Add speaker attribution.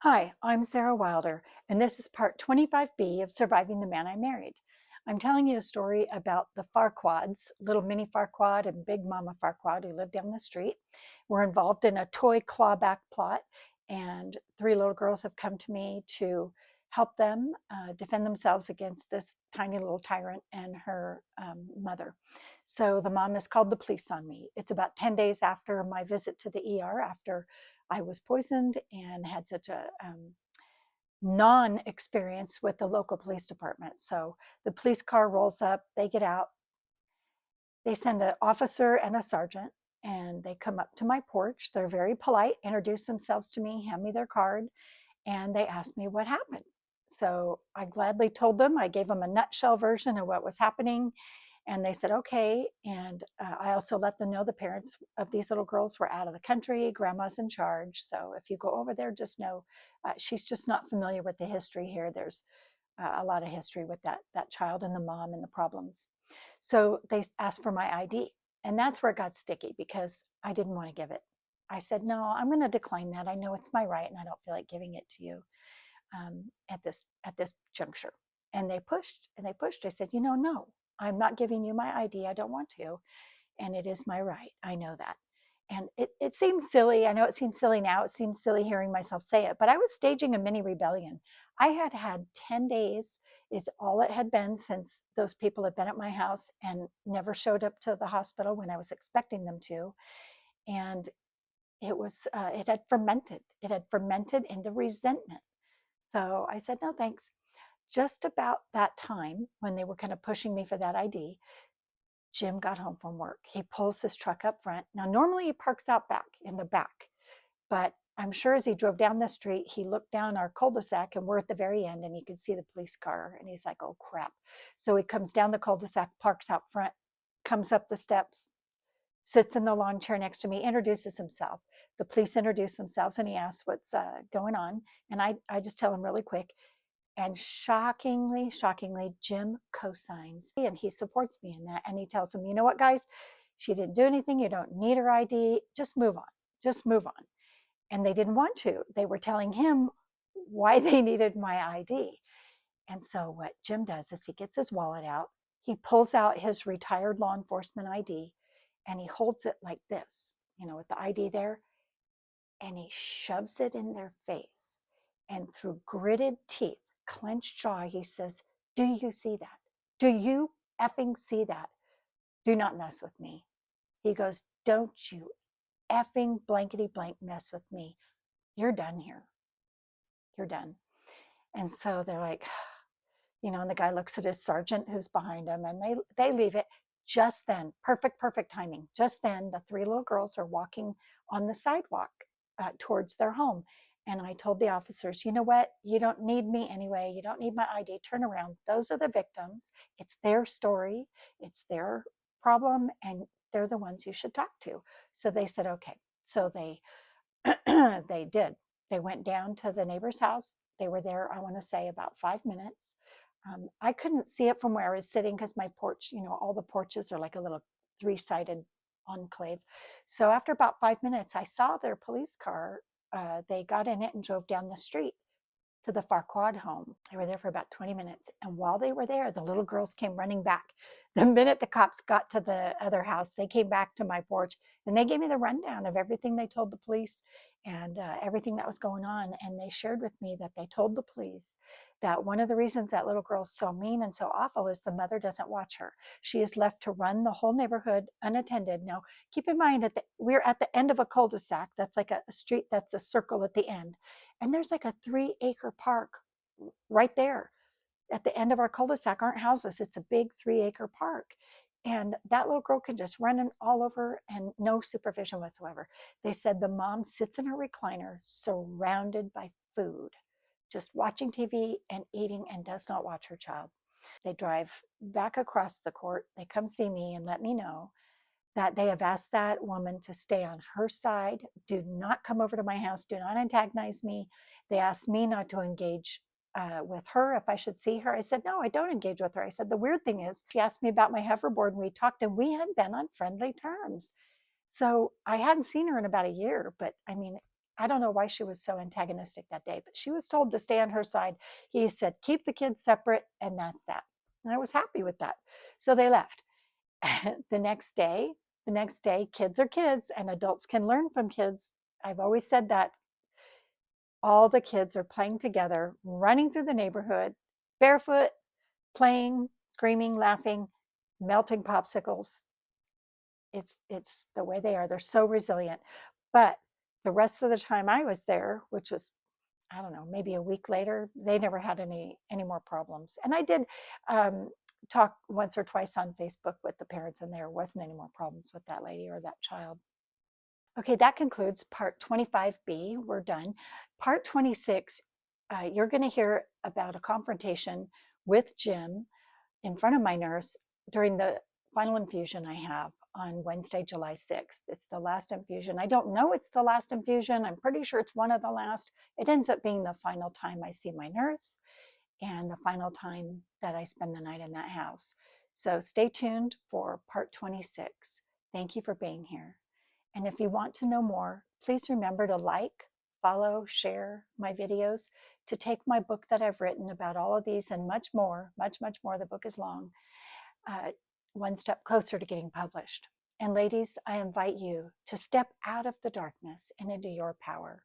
Speaker 1: Hi, I'm Sarah Wilder, and this is part 25B of Surviving the Man I Married. I'm telling you a story about the Farquads, little mini Farquad and big mama Farquad who lived down the street. We're involved in a toy clawback plot, and three little girls have come to me to help them defend themselves against this tiny little tyrant and her mother. So the mom has called the police on me. It's about 10 days after my visit to the ER, after I was poisoned and had such a non experience with the local police department. So the police car rolls up, they get out, they send an officer and a sergeant, and they come up to my porch. They're very polite, introduce themselves to me, hand me their card, and they asked me what happened. So I gladly told them, I gave them a nutshell version of what was happening. And they said, okay. And I also let them know the parents of these little girls were out of the country. Grandma's in charge. So if you go over there, just know she's just not familiar with the history here. There's a lot of history with that child and the mom and the problems. So they asked for my ID. And that's where it got sticky because I didn't want to give it. I said, no, I'm going to decline that. I know it's my right and I don't feel like giving it to you at this juncture. And they pushed and they pushed. I said, no, I'm not giving you my ID. I don't want to. And it is my right. I know that. And it seems silly. I know it seems silly now. It seems silly hearing myself say it, but I was staging a mini rebellion. I had had 10 days, is all it had been since those people had been at my house and never showed up to the hospital when I was expecting them to. And it had fermented. It had fermented into resentment. So I said, no, thanks. Just about that time when they were kind of pushing me for that ID, Jim got home from work. He pulls his truck up front. Now, normally he parks out back in the back, but I'm sure as he drove down the street, he looked down our cul-de-sac and we're at the very end and he could see the police car and he's like, oh crap. So he comes down the cul-de-sac, parks out front, comes up the steps, sits in the lawn chair next to me, introduces himself. The police introduce themselves and he asks what's going on. And I just tell him really quick, and shockingly, Jim co-signs and he supports me in that. And he tells them, you know what, guys, she didn't do anything. You don't need her ID. Just move on. Just move on. And they didn't want to. They were telling him why they needed my ID. And so what Jim does is he gets his wallet out. He pulls out his retired law enforcement ID and he holds it like this, with the ID there, and he shoves it in their face. And through gritted teeth, clenched jaw, he says, do you see that? Do you effing see that? Do not mess with me. He goes, don't you effing blankety blank mess with me. You're done here. You're done. And so they're like, and the guy looks at his sergeant who's behind him and they leave it. Just then, perfect timing. Just then, the three little girls are walking on the sidewalk towards their home. And I told the officers, you know what? You don't need me anyway. You don't need my ID. Turn around. Those are the victims. It's their story. It's their problem. And they're the ones you should talk to. So they said, okay. So they they did. They went down to the neighbor's house. They were there, I want to say, about 5 minutes. I couldn't see it from where I was sitting because my porch, all the porches are like a little three-sided enclave. So after about 5 minutes, I saw their police car. They got in it and drove down the street to the Farquad home. They were there for about 20 minutes. And while they were there, the little girls came running back. The minute the cops got to the other house, they came back to my porch and they gave me the rundown of everything they told the police and everything that was going on. And they shared with me that they told the police that one of the reasons that little girl's so mean and so awful is the mother doesn't watch her. She is left to run the whole neighborhood unattended. Now, keep in mind that we're at the end of a cul-de-sac. That's like a street that's a circle at the end. And there's like a 3-acre park right there. At the end of our cul-de-sac aren't houses. It's a big 3-acre park. And that little girl can just run all over and no supervision whatsoever. They said the mom sits in her recliner surrounded by food, just watching TV and eating and does not watch her child. They drive back across the court. They come see me and let me know that they have asked that woman to stay on her side. Do not come over to my house. Do not antagonize me. They asked me not to engage with her if I should see her. I said, no, I don't engage with her. I said, the weird thing is, she asked me about my hoverboard and we talked and we had been on friendly terms. So I hadn't seen her in about a year, but I mean, I don't know why she was so antagonistic that day, but she was told to stay on her side. He said, keep the kids separate, and that's that. And I was happy with that. So they left. the next day, kids are kids and adults can learn from kids. I've always said that. All the kids are playing together, running through the neighborhood, barefoot, playing, screaming, laughing, melting popsicles. It's the way they are. They're so resilient. But the rest of the time I was there, which was, I don't know, maybe a week later, they never had any more problems. And I did talk once or twice on Facebook with the parents, and there wasn't any more problems with that lady or that child. Okay, that concludes part 25B. We're done. Part 26, you're going to hear about a confrontation with Jim in front of my nurse during the final infusion I have on Wednesday, July 6th. It's the last infusion. I don't know it's the last infusion. I'm pretty sure it's one of the last. It ends up being the final time I see my nurse and the final time that I spend the night in that house. So stay tuned for part 26. Thank you for being here. And if you want to know more, please remember to like, follow, share my videos, to take my book that I've written about all of these and much more, much, much more. The book is long, one step closer to getting published. And ladies, I invite you to step out of the darkness and into your power.